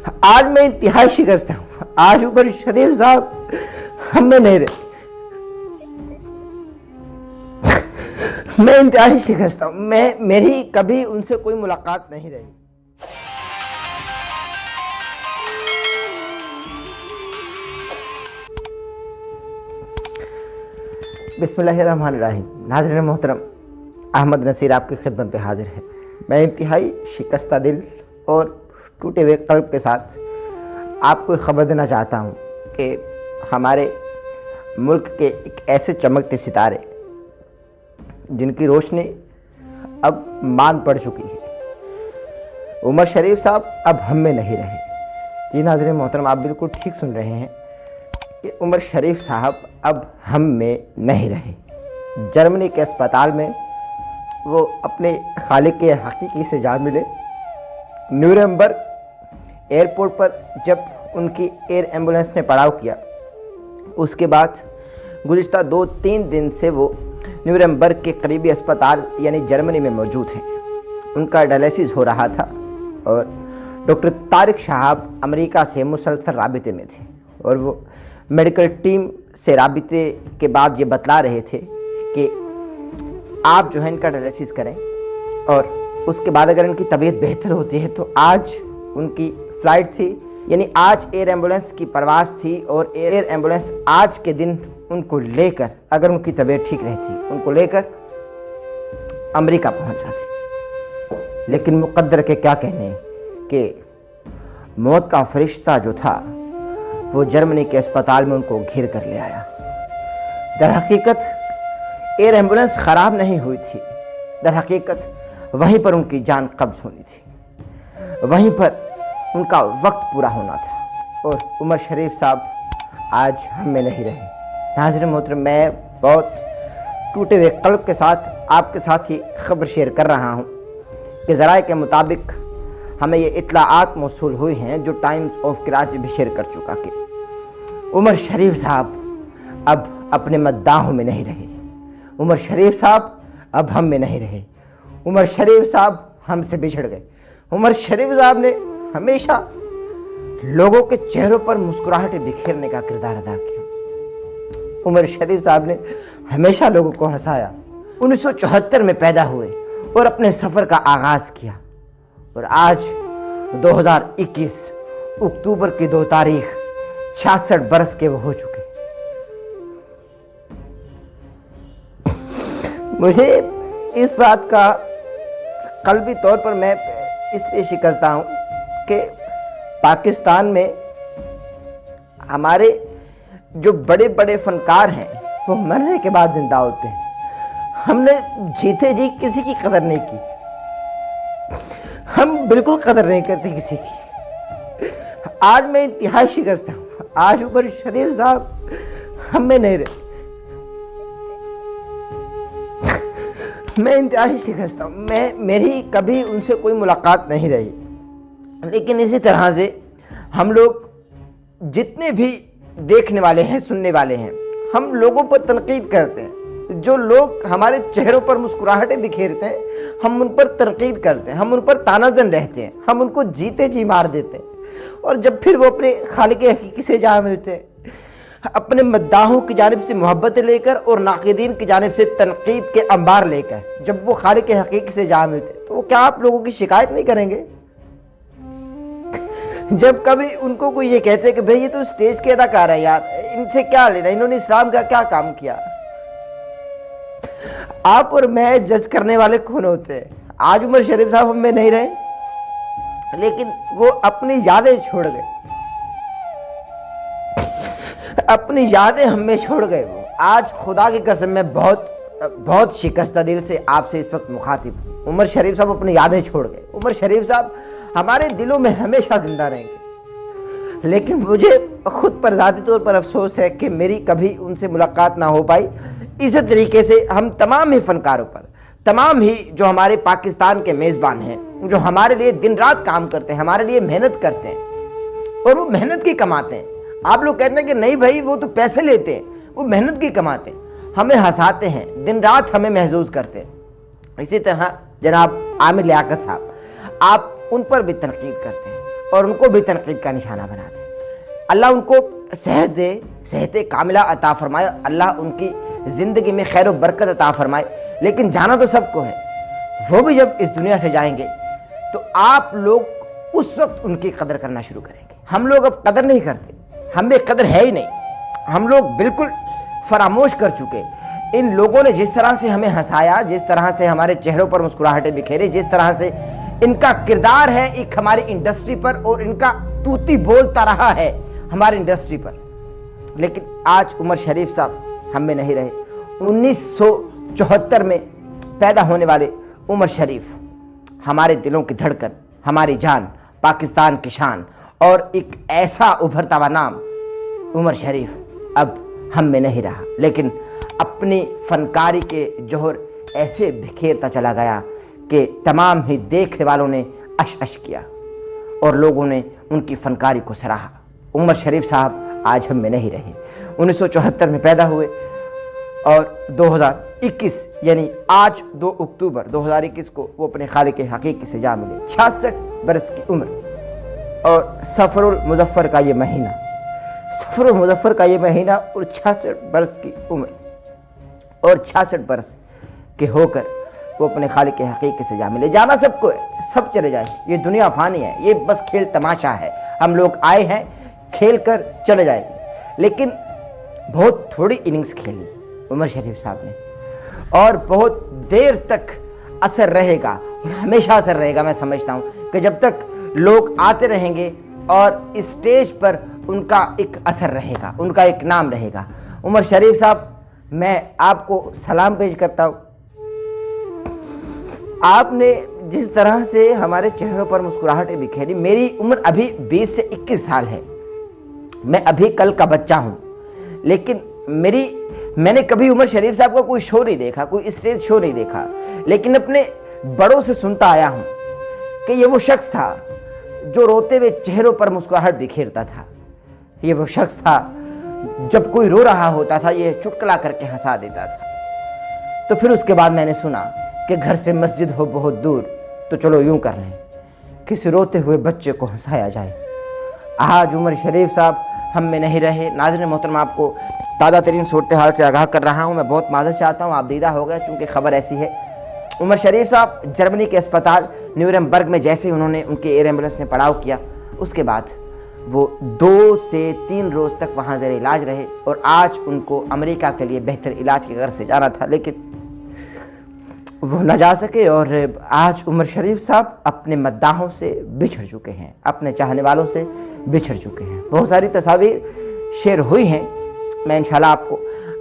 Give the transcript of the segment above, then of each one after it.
آج میں انتہائی شکست ہوں. آج عمر شریف صاحب ہم میں نہیں رہے. میں انتہائی شکست ہوں. میری کبھی ان سے کوئی ملاقات نہیں رہی. بسم اللہ الرحمن الرحیم. ناظرین محترم، احمد نصیر آپ کی خدمت پہ حاضر ہے. میں انتہائی شکستہ دل اور ٹوٹے ہوئے قلب کے ساتھ آپ کو خبر دینا چاہتا ہوں کہ ہمارے ملک کے ایک ایسے چمکتے ستارے جن کی روشنی اب مان پڑ چکی ہے، عمر شریف صاحب اب ہم میں نہیں رہے. جی ناظرین محترم، آپ بالکل ٹھیک سن رہے ہیں کہ عمر شریف صاحب اب ہم میں نہیں رہے. جرمنی کے اسپتال میں وہ اپنے خالق کے حقیقی سے جا ملے. نیورمبرگ ایئرپورٹ پر جب ان کی ایئر ایمبولنس نے پڑاؤ کیا، اس کے بعد گزشتہ 2-3 دن سے وہ نیورمبرگ کے قریبی اسپتال یعنی جرمنی میں موجود ہیں. ان کا ڈائلیسس ہو رہا تھا اور ڈاکٹر طارق شہاب امریکہ سے مسلسل رابطے میں تھے اور وہ میڈیکل ٹیم سے رابطے کے بعد یہ بتلا رہے تھے کہ آپ جو ہے ان کا ڈائلیسس کریں اور اس کے بعد اگر ان کی طبیعت بہتر ہوتی ہے تو آج ان کی فلائٹ تھی، یعنی آج ایئر ایمبولنس کی پرواز تھی اور ایئر ایمبولنس آج کے دن ان کو لے کر، اگر ان کی طبیعت ٹھیک رہتی، ان کو لے کر امریکہ پہنچ جاتی. لیکن مقدر کے کیا کہنے کہ موت کا فرشتہ جو تھا وہ جرمنی کے اسپتال میں ان کو گھیر کر لے آیا. در حقیقت ایئر ایمبولنس خراب نہیں ہوئی تھی، در حقیقت وہیں پر ان کی جان قبض ہونی تھی، وہیں پر ان کا وقت پورا ہونا تھا اور عمر شریف صاحب آج ہم میں نہیں رہے. ناظرین محترم، میں بہت ٹوٹے ہوئے قلب کے ساتھ آپ کے ساتھ ہی خبر شیئر کر رہا ہوں کہ ذرائع کے مطابق ہمیں یہ اطلاعات موصول ہوئی ہیں جو ٹائمز آف کراچی بھی شیئر کر چکا کہ عمر شریف صاحب اب اپنے مداحوں میں نہیں رہے. عمر شریف صاحب اب ہم میں نہیں رہے. عمر شریف صاحب ہم سے بچھڑ گئے. عمر شریف صاحب نے ہمیشہ لوگوں کے چہروں پر مسکراہٹیں بکھیرنے کا کردار ادا کیا. عمر شریف صاحب نے ہمیشہ لوگوں کو ہنسایا. 1974 میں پیدا ہوئے اور اپنے سفر کا آغاز کیا اور آج 2021 اکتوبر کی 2 تاریخ 66 برس کے وہ ہو چکے. مجھے اس بات کا قلبی طور پر میں اس لیے شکستہ ہوں کہ پاکستان میں ہمارے جو بڑے بڑے فنکار ہیں وہ مرنے کے بعد زندہ ہوتے ہیں. ہم نے جیتے جی کسی کی قدر نہیں کی. ہم بالکل قدر نہیں کرتے کسی کی. آج میں انتہائی شکست ہوں. آج عمر شریف صاحب ہم میں نہیں رہے. میں انتہائی شکست ہوں. میری کبھی ان سے کوئی ملاقات نہیں رہی. لیکن اسی طرح سے ہم لوگ جتنے بھی دیکھنے والے ہیں، سننے والے ہیں، ہم لوگوں پر تنقید کرتے ہیں. جو لوگ ہمارے چہروں پر مسکراہٹیں بکھیرتے ہیں ہم ان پر تنقید کرتے ہیں، ہم ان پر تانا زن رہتے ہیں، ہم ان کو جیتے جی مار دیتے ہیں. اور جب پھر وہ اپنے خالق حقیقی سے جا ملتے ہیں، اپنے مداحوں کی جانب سے محبتیں لے کر اور ناقدین کی جانب سے تنقید کے انبار لے کر جب وہ خالق حقیقی سے جا ملتے ہیں تو وہ کیا آپ لوگوں کی شکایت نہیں کریں گے؟ جب کبھی ان کو کوئی یہ کہتے ہیں کہ بھئی یہ تو سٹیج کے اداکار ہے یار، ان سے کیا لینا، انہوں نے اسلام کا کیا کام کیا؟ آپ اور میں جج کرنے والے کون ہوتے ہیں؟ آج عمر شریف صاحب ہم میں نہیں رہے لیکن وہ اپنی یادیں چھوڑ گئے، اپنی یادیں ہم میں چھوڑ گئے. وہ آج خدا کی قسم میں بہت شکستہ دل سے آپ سے اس وقت مخاطب ہوں. عمر شریف صاحب اپنی یادیں چھوڑ گئے. عمر شریف صاحب ہمارے دلوں میں ہمیشہ زندہ رہیں گے. لیکن مجھے خود پر ذاتی طور پر افسوس ہے کہ میری کبھی ان سے ملاقات نہ ہو پائی. اسی طریقے سے ہم تمام ہی فنکاروں پر، تمام ہی جو ہمارے پاکستان کے میزبان ہیں، جو ہمارے لیے دن رات کام کرتے ہیں، ہمارے لیے محنت کرتے ہیں اور وہ محنت کی کماتے ہیں. آپ لوگ کہتے ہیں کہ نہیں بھائی وہ تو پیسے لیتے ہیں، وہ محنت کی کماتے ہیں، ہمیں ہنساتے ہیں، دن رات ہمیں محظوظ کرتے ہیں. اسی طرح جناب عامر لیاقت صاحب، آپ ان پر بھی تنقید کرتے ہیں، اور ان کو بھی تنقید کا نشانہ بنا دے۔ اللہ ان کو صحت دے، صحت کاملہ عطا فرمائے، اللہ ان کی زندگی میں خیر و برکت عطا فرمائے۔ لیکن جانا تو سب کو ہے، وہ بھی جب اس دنیا سے جائیں گے تو آپ لوگ اس وقت ان کی قدر کرنا شروع کریں گے۔ ہم لوگ اب قدر نہیں کرتے، ہمیں قدر ہے ہی نہیں، ہم لوگ بالکل فراموش کر چکے۔ ان لوگوں نے جس طرح سے ہمیں ہنسایا، جس طرح سے ہمارے چہروں پر مسکراہٹیں بکھیری، جس طرح سے ان کا کردار ہے ایک ہماری انڈسٹری پر، اور ان کا توتی بولتا رہا ہے ہماری انڈسٹری پر، لیکن آج عمر شریف صاحب ہم میں نہیں رہے۔ 1974 میں پیدا ہونے والے عمر شریف ہمارے دلوں کی دھڑکن، ہماری جان، پاکستان کی شان، اور ایک ایسا ابھرتا ہوا نام عمر شریف اب ہم میں نہیں رہا، لیکن اپنی فنکاری کے جوہر ایسے بکھیرتا چلا گیا کہ تمام ہی دیکھنے والوں نے اش اش کیا اور لوگوں نے ان کی فنکاری کو سراہا۔ عمر شریف صاحب آج ہم میں نہیں رہے۔ 1974 میں پیدا ہوئے اور 2021 یعنی آج 2 اکتوبر 2021 کو وہ اپنے خالق حقیقی سے جا ملے۔ 66 برس کی عمر اور صفر المظفر کا یہ مہینہ، صفر المظفر کا یہ مہینہ، اور 66 برس کی عمر اور 66 برس کے ہو کر وہ اپنے خالق حقیقی سے جا ملے۔ جانا سب کو ہے، سب چلے جائیں، یہ دنیا فانی ہے، یہ بس کھیل تماشا ہے، ہم لوگ آئے ہیں کھیل کر چلے جائیں گے۔ لیکن بہت تھوڑی اننگز کھیلی عمر شریف صاحب نے، اور بہت دیر تک اثر رہے گا، اور ہمیشہ اثر رہے گا۔ میں سمجھتا ہوں کہ جب تک لوگ آتے رہیں گے اور اسٹیج پر ان کا ایک اثر رہے گا، ان کا ایک نام رہے گا۔ عمر شریف صاحب، میں آپ کو سلام پیش کرتا ہوں۔ آپ نے جس طرح سے ہمارے چہروں پر مسکراہٹیں بکھیری، میری عمر ابھی 20 سے 21 سال ہے، میں ابھی کل کا بچہ ہوں، لیکن میں نے کبھی عمر شریف صاحب کا کوئی شو نہیں دیکھا، کوئی اسٹیج شو نہیں دیکھا، لیکن اپنے بڑوں سے سنتا آیا ہوں کہ یہ وہ شخص تھا جو روتے ہوئے چہروں پر مسکراہٹ بکھیرتا تھا، یہ وہ شخص تھا جب کوئی رو رہا ہوتا تھا یہ چٹکلا کر کے ہنسا دیتا تھا۔ تو پھر اس کے بعد میں نے سنا کہ گھر سے مسجد ہو بہت دور تو چلو یوں کر لیں، کسی روتے ہوئے بچے کو ہنسایا جائے۔ آج عمر شریف صاحب ہم میں نہیں رہے۔ ناظرین محترم، آپ کو تازہ ترین صورتحال سے آگاہ کر رہا ہوں، میں بہت معذرت چاہتا ہوں، آپ دیدہ ہو گئے چونکہ خبر ایسی ہے۔ عمر شریف صاحب جرمنی کے اسپتال نیورمبرگ میں جیسے ہی انہوں نے ان کے ایئر ایمبولینس نے پڑاؤ کیا، اس کے بعد وہ 2 سے 3 روز تک وہاں زیر علاج رہے، اور آج ان کو امریکہ کے لیے بہتر علاج کے غرض سے جانا تھا، لیکن وہ نہ جا سکے، اور آج عمر شریف صاحب اپنے مداحوں سے بچھڑ چکے ہیں، اپنے چاہنے والوں سے بچھڑ چکے ہیں۔ بہت ساری تصاویر شیئر ہوئی ہیں، میں انشاءاللہ آپ کو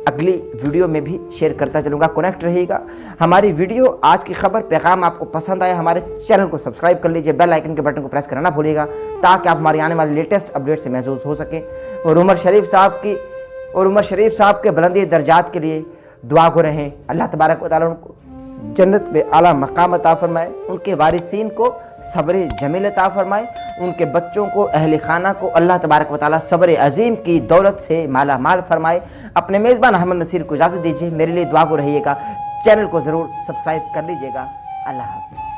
اگلی ویڈیو میں بھی شیئر کرتا چلوں گا۔ کنیکٹ رہیے گا ہماری ویڈیو آج کی خبر پیغام آپ کو پسند آیا، ہمارے چینل کو سبسکرائب کر لیجئے، بیل آئیکن کے بٹن کو پریس کرنا نہ بھولیے گا تاکہ آپ ہماری آنے والی لیٹسٹ اپڈیٹ سے محظوظ ہو سکیں، اور عمر شریف صاحب کے بلندی درجات کے لیے دعا گو رہیں۔ اللہ تبارک و تعالیٰ ان کو جنت میں اعلیٰ مقام عطا فرمائے، ان کے وارثین کو صبر جمیل عطا فرمائے، ان کے بچوں کو، اہل خانہ کو اللہ تبارک و تعالیٰ صبر عظیم کی دولت سے مالا مال فرمائے۔ اپنے میزبان احمد نصیر کو اجازت دیجیے، میرے لیے دعا گو رہیے گا، چینل کو ضرور سبسکرائب کر لیجیے گا۔ اللہ حافظ۔